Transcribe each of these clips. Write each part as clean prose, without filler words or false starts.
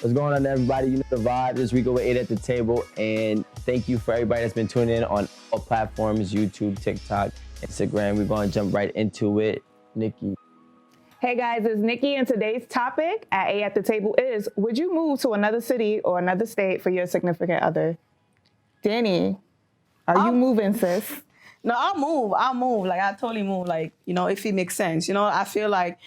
What's going on, everybody? You know the vibe. This week over 8 at the table, and thank you for everybody that's been tuning in on all platforms, YouTube, TikTok, Instagram. We're going to jump right into it. Nikki. Hey guys, it's Nikki, and today's topic at 8 at the table is, would you move to another city or another state for your significant other? Danny, are you moving, sis? No, I'll move. Like, I totally move, like, if it makes sense. I feel like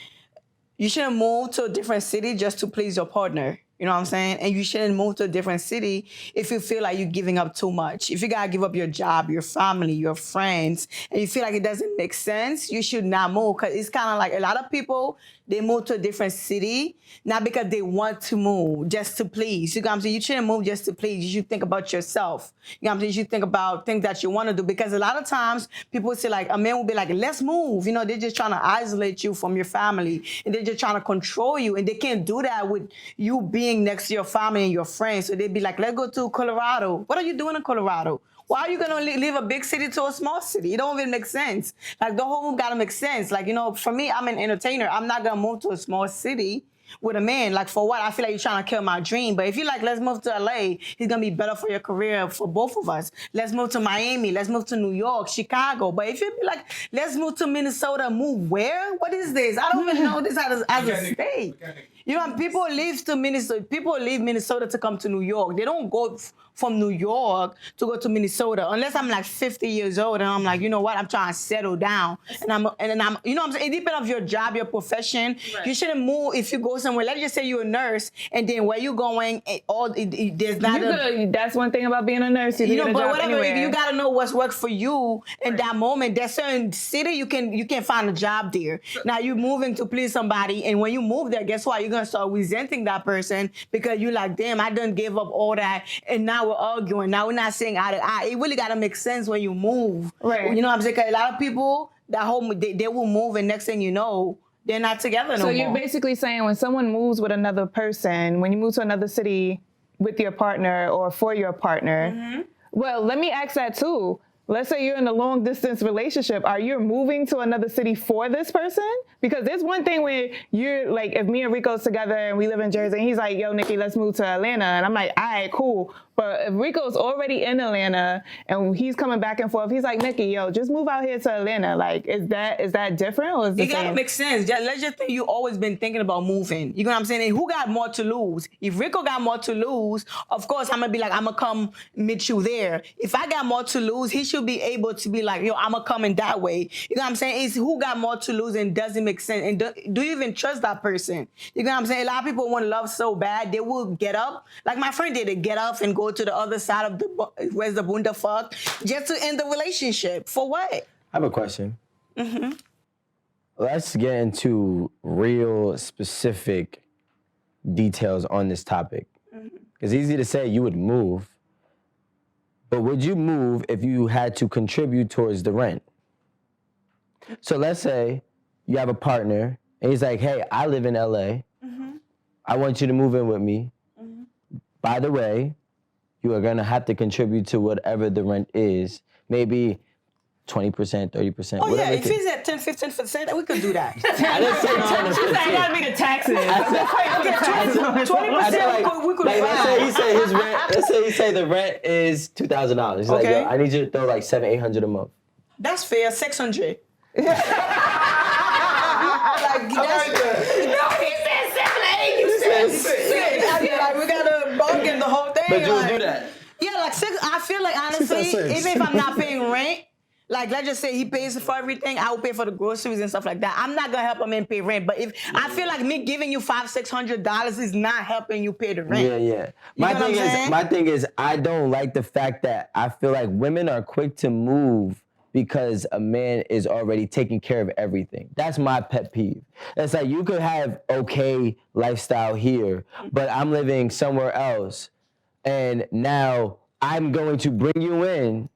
you shouldn't move to a different city just to please your partner. You know what I'm saying? And you shouldn't move to a different city if you feel like you're giving up too much. If you gotta give up your job, your family, your friends, and you feel like it doesn't make sense, you should not move. Because it's kind of like a lot of people, they move to a different city, not because they want to move, just to please. You know what I'm saying? You shouldn't move just to please. You should think about yourself. You know what I'm saying? You should think about things that you want to do. Because a lot of times, people say, like, a man will be like, let's move. They're just trying to isolate you from your family. And they're just trying to control you. And they can't do that with you being next to your family and your friends. So they'd be like, let's go to Colorado. What are you doing in Colorado? Why are you going to leave a big city to a small city? It don't even make sense. Like, the whole move got to make sense. Like, for me, I'm an entertainer. I'm not going to move to a small city with a man. Like, for what? I feel like you're trying to kill my dream. But if you're like, let's move to LA, he's going to be better for your career, for both of us. Let's move to Miami. Let's move to New York, Chicago. But if you be like, let's move to Minnesota, move where? What is this? I don't even know this as a state. People leave Minnesota. People leave Minnesota to come to New York. They don't go from New York to go to Minnesota unless I'm like 50 years old and I'm like, you know what? I'm trying to settle down, and I'm, you know what I'm saying? It depends on your job, your profession. Right. You shouldn't move if you go somewhere. Let's just say you're a nurse, and then where you going? There's not. That's one thing about being a nurse. You know, but whatever. Anywhere. You gotta know what's work for you in that moment. There's certain city you can find a job there. Now you're moving to please somebody, and when you move there, guess what? You're gonna start resenting that person because you're like, damn, I done gave up all that, and now we're arguing. Now we're not saying eye to eye. It really gotta make sense when you move. Right. You know what I'm saying? Cause a lot of people they will move, and next thing you know, they're not together no more. So you're basically saying when someone moves with another person, when you move to another city with your partner or for your partner, well, let me ask that too. Let's say you're in a long distance relationship. Are you moving to another city for this person? Because there's one thing when you're like, if me and Rico's together and we live in Jersey and he's like, yo, Nikki, let's move to Atlanta. And I'm like, all right, cool. But if Rico's already in Atlanta and he's coming back and forth, he's like, Nikki, yo, just move out here to Atlanta. Like, is that different or is it the same? It gotta make sense. Let's just think you always been thinking about moving. You know what I'm saying? And who got more to lose? If Rico got more to lose, of course, I'm gonna be like, I'm gonna come meet you there. If I got more to lose, he should be able to be like, yo, I'm gonna come in that way. You know what I'm saying? It's who got more to lose and doesn't make sense. And do you even trust that person? You know what I'm saying? A lot of people want love so bad, they will get up. Like my friend did, get up and go to the other side of where's the Wunderfuck, just to end the relationship. For what? I have a question. Let's get into real specific details on this topic. It's easy to say you would move, but would you move if you had to contribute towards the rent? So let's say you have a partner and he's like, hey, I live in LA. I want you to move in with me. By the way, you are gonna have to contribute to whatever the rent is. Maybe 20%, 30%. Oh yeah, if he's at 10, 15%, we could do that. I didn't say 10 or 15. She said it gotta be the taxes. Okay, 20%, we could let's say he said his rent, let's say he say the rent is $2,000. He's like, yo, I need you to throw like $700-800 a month. That's fair, 600. No, he said 7 8. You said 6. Like, we gotta bargain the whole thing. But you would do that? Yeah, like 6. I feel like honestly, even if I'm not paying rent, like let's just say he pays for everything, I will pay for the groceries and stuff like that. I'm not gonna help him and pay rent. But if I feel like me giving you $500-600 is not helping you pay the rent. Yeah. My thing is, I don't like the fact that I feel like women are quick to move because a man is already taking care of everything. That's my pet peeve. It's like you could have okay lifestyle here, but I'm living somewhere else, and now I'm going to bring you in,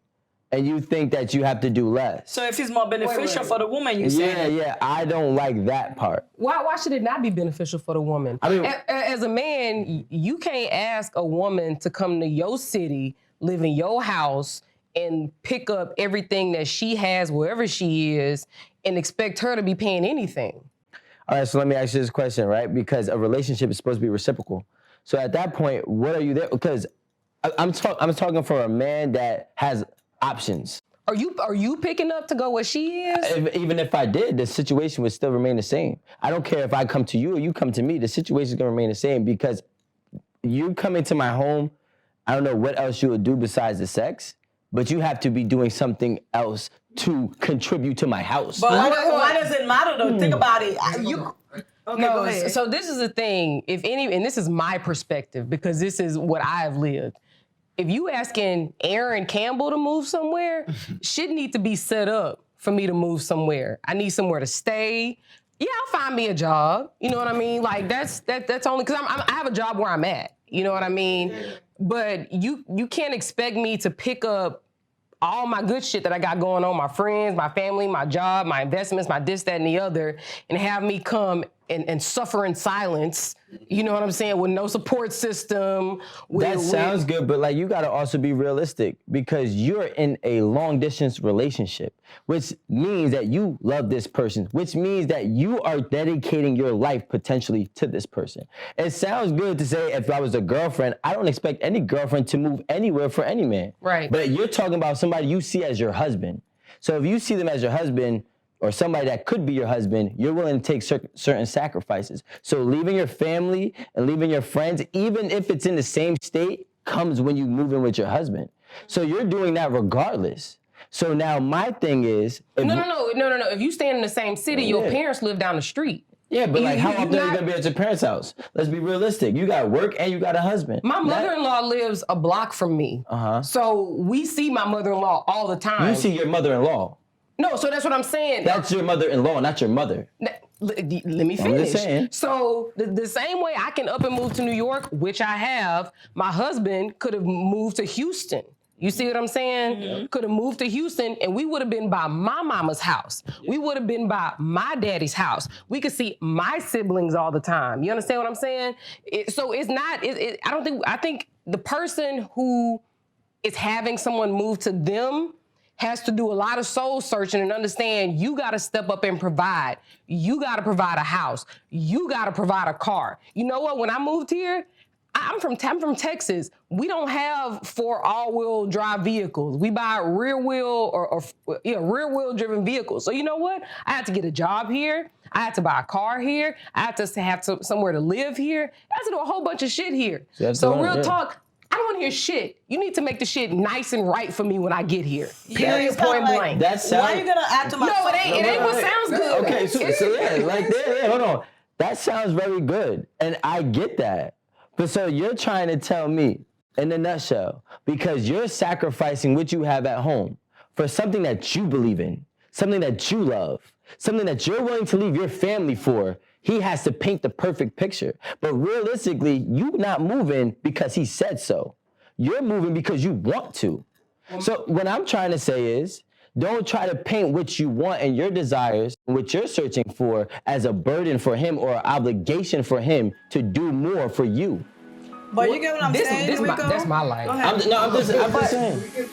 and you think that you have to do less. So if it's more beneficial for the woman, you say? Yeah, I don't like that part. Why should it not be beneficial for the woman? I mean, as a man, you can't ask a woman to come to your city, live in your house, and pick up everything that she has wherever she is and expect her to be paying anything. All right, so let me ask you this question, right? Because a relationship is supposed to be reciprocal. So at that point, what are you there? Because I'm talking for a man that has options. Are you picking up to go where she is? Even if I did, the situation would still remain the same. I don't care if I come to you or you come to me. The situation is gonna remain the same because you coming to my home. I don't know what else you would do besides the sex, but you have to be doing something else to contribute to my house. But why does it matter though? Think about it. Okay, go ahead. So this is the thing. If any, and this is my perspective because this is what I've lived. If you asking Aaron Campbell to move somewhere, shit need to be set up for me to move somewhere. I need somewhere to stay. Yeah, I'll find me a job. You know what I mean? Like that's only because I have a job where I'm at. You know what I mean? But you can't expect me to pick up all my good shit that I got going on, my friends, my family, my job, my investments, my this, that, and the other, and have me come and suffer in silence, you know what I'm saying, with no support system. That sounds good, but like you gotta also be realistic because you're in a long distance relationship, which means that you love this person, which means that you are dedicating your life potentially to this person. It sounds good to say if I was a girlfriend, I don't expect any girlfriend to move anywhere for any man. Right. But you're talking about somebody you see as your husband. So if you see them as your husband, or somebody that could be your husband, you're willing to take certain sacrifices. So leaving your family and leaving your friends, even if it's in the same state, comes when you move in with your husband. So you're doing that regardless. So now my thing is... No. If you stay in the same city, your parents live down the street. Yeah, but like how often are you going to be at your parents' house? Let's be realistic. You got work and you got a husband. My mother-in-law lives a block from me. So we see my mother-in-law all the time. You see your mother-in-law. No, so that's what I'm saying. That's your mother-in-law, not your mother. Let me finish. I'm just saying. So the same way I can up and move to New York, which I have, my husband could have moved to Houston. You see what I'm saying? Mm-hmm. Could have moved to Houston and we would have been by my mama's house. Yeah. We would have been by my daddy's house. We could see my siblings all the time. You understand what I'm saying? I think the person who is having someone move to them has to do a lot of soul searching and understand you got to step up and provide. You got to provide a house. You got to provide a car. You know what? When I moved here, I'm from Texas. We don't have 4 all-wheel drive vehicles. We buy rear-wheel rear-wheel driven vehicles. So you know what? I had to get a job here. I had to buy a car here. I had to have somewhere to live here. I had to do a whole bunch of shit here. So real talk, I don't want to hear shit. You need to make the shit nice and right for me when I get here. Period, point blank. Why are you going to add to my... No, it ain't what sounds good. Okay, so hold on. That sounds very good. And I get that. But so you're trying to tell me, in a nutshell, because you're sacrificing what you have at home for something that you believe in, something that you love, something that you're willing to leave your family for, he has to paint the perfect picture. But realistically, you're not moving because he said so. You're moving because you want to. So what I'm trying to say is, don't try to paint what you want and your desires, what you're searching for, as a burden for him or an obligation for him to do more for you. But you get what I'm saying? That's my life. I'm just saying.